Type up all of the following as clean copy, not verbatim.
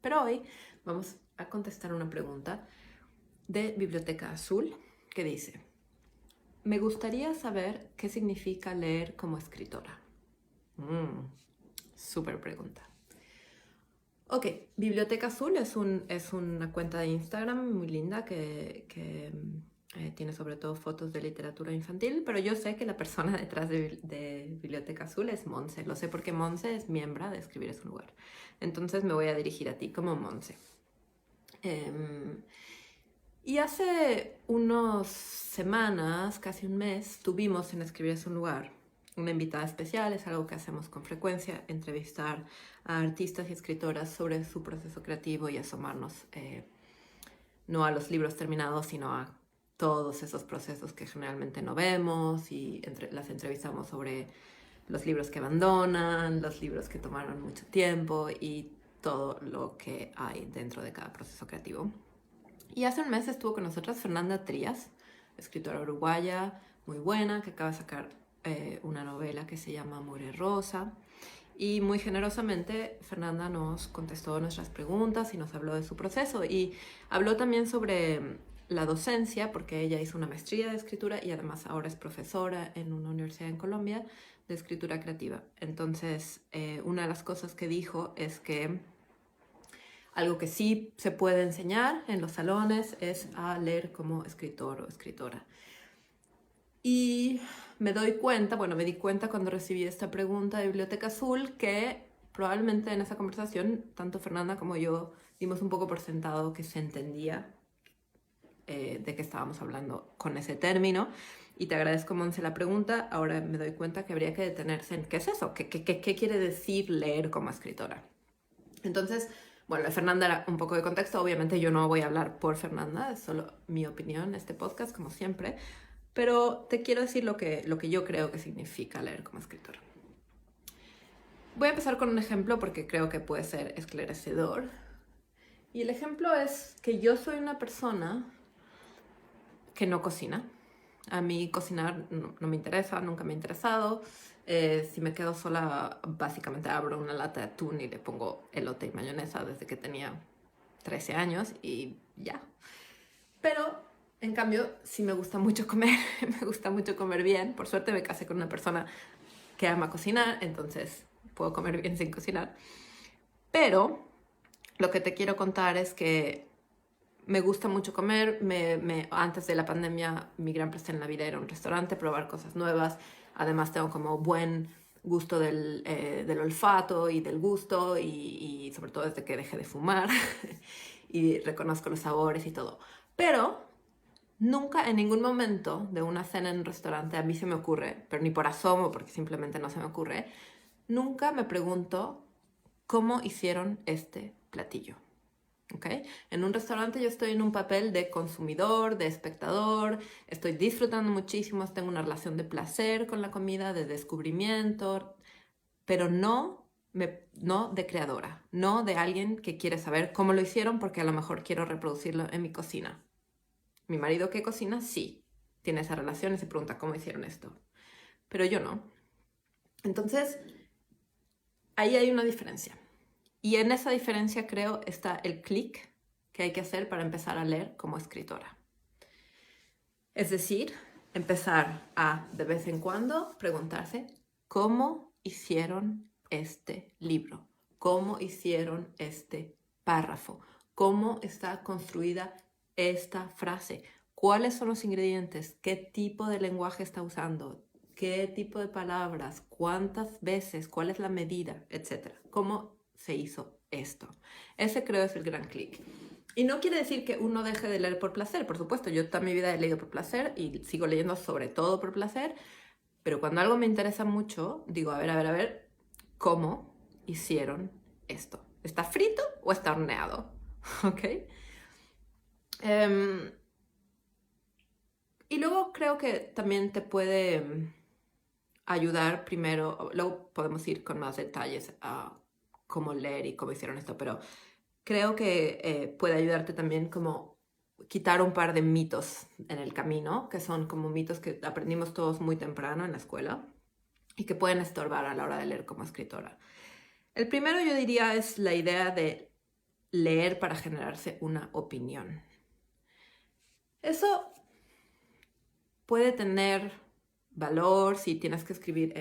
Pero hoy vamos a contestar una pregunta de Biblioteca Azul que dice: me gustaría saber qué significa leer como escritora. Súper pregunta. Ok, Biblioteca Azul es una cuenta de Instagram muy linda que tiene sobre todo fotos de literatura infantil, pero yo sé que la persona detrás de Biblioteca Azul es Monse. Lo sé porque Monse es miembro de Escribir es un lugar. Entonces me voy a dirigir a ti como Monse. Y hace unas semanas, casi un mes, tuvimos en Escribir es un lugar una invitada especial. Es algo que hacemos con frecuencia, entrevistar a artistas y escritoras sobre su proceso creativo y asomarnos no a los libros terminados, sino a todos esos procesos que generalmente no vemos, y las entrevistamos sobre los libros que abandonan, los libros que tomaron mucho tiempo y todo lo que hay dentro de cada proceso creativo. Y hace un mes estuvo con nosotras Fernanda Trías, escritora uruguaya muy buena, que acaba de sacar una novela que se llama More Rosa. Y muy generosamente Fernanda nos contestó nuestras preguntas y nos habló de su proceso. Y habló también sobre la docencia, porque ella hizo una maestría de escritura y además ahora es profesora en una universidad en Colombia de escritura creativa. Entonces, una de las cosas que dijo es que algo que sí se puede enseñar en los salones es a leer como escritor o escritora. Y me di cuenta cuando recibí esta pregunta de Biblioteca Azul que probablemente en esa conversación tanto Fernanda como yo dimos un poco por sentado que se entendía de qué estábamos hablando con ese término. Y te agradezco, Monse, la pregunta. Ahora me doy cuenta que habría que detenerse en qué es eso, qué quiere decir leer como escritora. Entonces, bueno, Fernanda era un poco de contexto. Obviamente yo no voy a hablar por Fernanda, es solo mi opinión en este podcast, como siempre. Pero te quiero decir lo que yo creo que significa leer como escritora. Voy a empezar con un ejemplo porque creo que puede ser esclarecedor. Y el ejemplo es que yo soy una persona que no cocina. A mí cocinar no me interesa, nunca me ha interesado. Si me quedo sola, básicamente abro una lata de atún y le pongo elote y mayonesa desde que tenía 13 años y ya. Pero, en cambio, sí me gusta mucho comer, me gusta mucho comer bien. Por suerte me casé con una persona que ama cocinar, entonces puedo comer bien sin cocinar. Pero lo que te quiero contar es que me gusta mucho comer. Antes de la pandemia, mi gran placer en la vida era un restaurante, probar cosas nuevas. Además, tengo como buen gusto del olfato y del gusto, y sobre todo desde que dejé de fumar y reconozco los sabores y todo. Pero nunca en ningún momento de una cena en un restaurante a mí se me ocurre, pero ni por asomo, porque simplemente no se me ocurre, nunca me pregunto cómo hicieron este platillo. ¿Okay? En un restaurante yo estoy en un papel de consumidor, de espectador, estoy disfrutando muchísimo, tengo una relación de placer con la comida, de descubrimiento, pero no de creadora, no de alguien que quiere saber cómo lo hicieron porque a lo mejor quiero reproducirlo en mi cocina. Mi marido que cocina, sí, tiene esa relación y se pregunta cómo hicieron esto, pero yo no. Entonces, ahí hay una diferencia. Y en esa diferencia creo está el clic que hay que hacer para empezar a leer como escritora. Es decir, empezar a, de vez en cuando, preguntarse cómo hicieron este libro, cómo hicieron este párrafo, cómo está construida esta frase, cuáles son los ingredientes, qué tipo de lenguaje está usando, qué tipo de palabras, cuántas veces, cuál es la medida, etc. Cómo se hizo esto. Ese creo es el gran clic. Y no quiere decir que uno deje de leer por placer. Por supuesto, yo toda mi vida he leído por placer y sigo leyendo sobre todo por placer, pero cuando algo me interesa mucho, digo, a ver, ¿cómo hicieron esto? ¿Está frito o está horneado? ¿Ok? Y luego creo que también te puede ayudar primero, luego podemos ir con más detalles a cómo leer y cómo hicieron esto, pero creo que puede ayudarte también como quitar un par de mitos en el camino, que son como mitos que aprendimos todos muy temprano en la escuela y que pueden estorbar a la hora de leer como escritora. El primero, yo diría, es la idea de leer para generarse una opinión. Eso puede tener valor si tienes que escribir,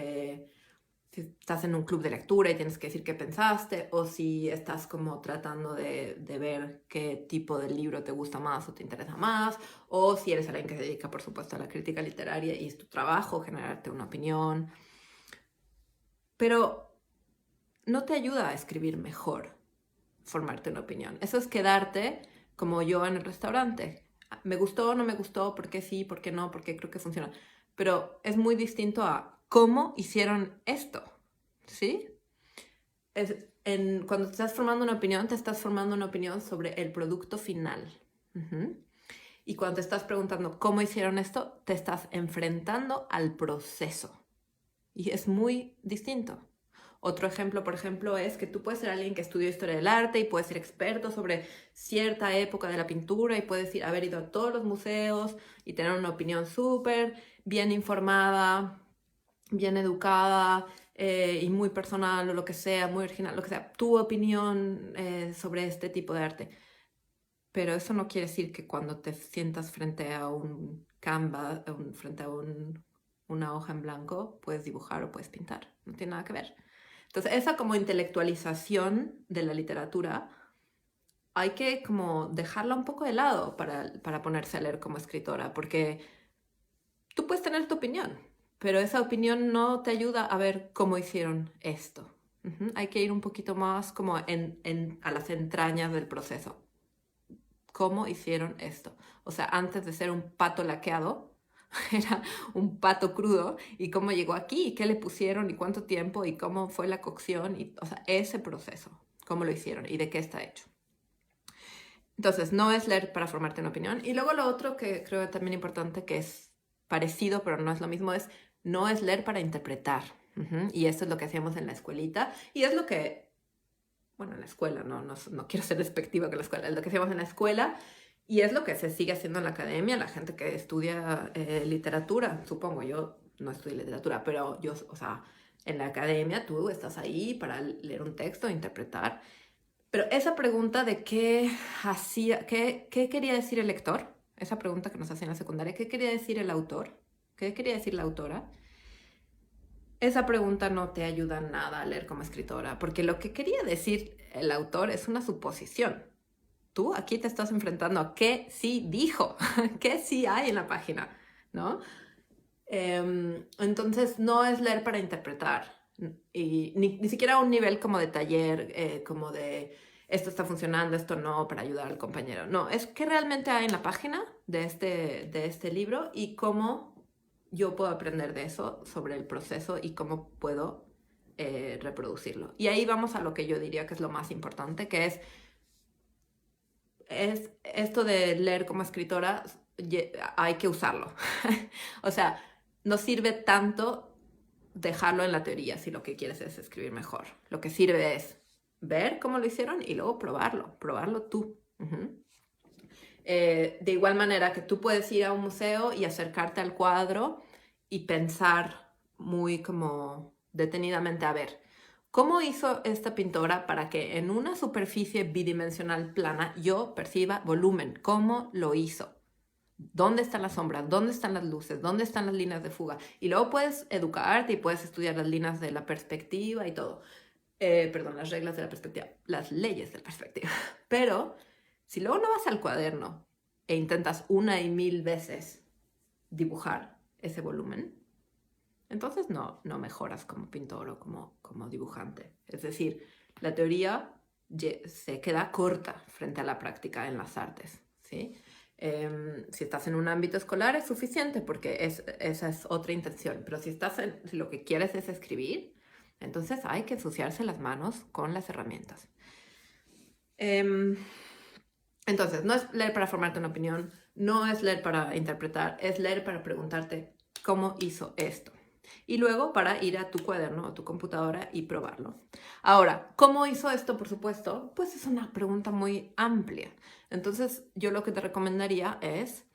si estás en un club de lectura y tienes que decir qué pensaste, o si estás como tratando de ver qué tipo de libro te gusta más o te interesa más, o si eres alguien que se dedica, por supuesto, a la crítica literaria y es tu trabajo generarte una opinión. Pero no te ayuda a escribir mejor formarte una opinión. Eso es quedarte como yo en el restaurante. Me gustó, no me gustó, por qué sí, por qué no, por qué creo que funciona. Pero es muy distinto a cómo hicieron esto, ¿sí? Cuando te estás formando una opinión, te estás formando una opinión sobre el producto final. Y cuando te estás preguntando cómo hicieron esto, te estás enfrentando al proceso. Y es muy distinto. Otro ejemplo, por ejemplo, es que tú puedes ser alguien que estudió historia del arte y puedes ser experto sobre cierta época de la pintura y puedes haber ido a todos los museos y tener una opinión súper bien informada, bien educada y muy personal o lo que sea, muy original, lo que sea, tu opinión sobre este tipo de arte. Pero eso no quiere decir que cuando te sientas frente a un canvas, frente a una hoja en blanco, puedes dibujar o puedes pintar. No tiene nada que ver. Entonces, esa como intelectualización de la literatura hay que como dejarla un poco de lado para ponerse a leer como escritora, porque tú puedes tener tu opinión, pero esa opinión no te ayuda a ver cómo hicieron esto. Hay que ir un poquito más como a las entrañas del proceso. ¿Cómo hicieron esto? O sea, antes de ser un pato laqueado, era un pato crudo, y cómo llegó aquí, y qué le pusieron, y cuánto tiempo, y cómo fue la cocción, y, o sea, ese proceso, cómo lo hicieron y de qué está hecho. Entonces, no es leer para formarte una opinión. Y luego lo otro que creo también importante, que es parecido, pero no es lo mismo, es no es leer para interpretar. Y esto es lo que hacíamos en la escuelita, y es lo que, bueno, en la escuela, no quiero ser despectiva con la escuela, es lo que hacíamos en la escuela, y es lo que se sigue haciendo en la academia, la gente que estudia literatura, supongo. Yo no estudié literatura, pero yo, o sea, en la academia tú estás ahí para leer un texto, interpretar. Pero esa pregunta de qué quería decir el lector, esa pregunta que nos hacen en la secundaria, ¿qué quería decir el autor? ¿Qué quería decir la autora? Esa pregunta no te ayuda nada a leer como escritora, porque lo que quería decir el autor es una suposición. Tú aquí te estás enfrentando a qué sí dijo, qué sí hay en la página, ¿no? Entonces no es leer para interpretar, y ni siquiera a un nivel como de taller, como de esto está funcionando, esto no, para ayudar al compañero. No, es qué realmente hay en la página de este libro y cómo yo puedo aprender de eso sobre el proceso y cómo puedo reproducirlo. Y ahí vamos a lo que yo diría que es lo más importante, que es esto de leer como escritora, hay que usarlo. O sea, no sirve tanto dejarlo en la teoría si lo que quieres es escribir mejor. Lo que sirve es ver cómo lo hicieron y luego probarlo tú. De igual manera que tú puedes ir a un museo y acercarte al cuadro y pensar muy como detenidamente, a ver, ¿cómo hizo esta pintora para que en una superficie bidimensional plana yo perciba volumen? ¿Cómo lo hizo? ¿Dónde están las sombras? ¿Dónde están las luces? ¿Dónde están las líneas de fuga? Y luego puedes educarte y puedes estudiar las líneas de la perspectiva y todo. Perdón, las reglas de la perspectiva, las leyes de la perspectiva. Pero si luego no vas al cuaderno e intentas una y mil veces dibujar ese volumen, entonces no mejoras como pintor o como dibujante. Es decir, la teoría se queda corta frente a la práctica en las artes, ¿sí? Si estás en un ámbito escolar es suficiente porque esa es otra intención, pero si lo que quieres es escribir, entonces hay que ensuciarse las manos con las herramientas. Entonces, no es leer para formarte una opinión, no es leer para interpretar, es leer para preguntarte cómo hizo esto. Y luego para ir a tu cuaderno o tu computadora y probarlo. Ahora, ¿cómo hizo esto? Por supuesto, pues es una pregunta muy amplia. Entonces, yo lo que te recomendaría es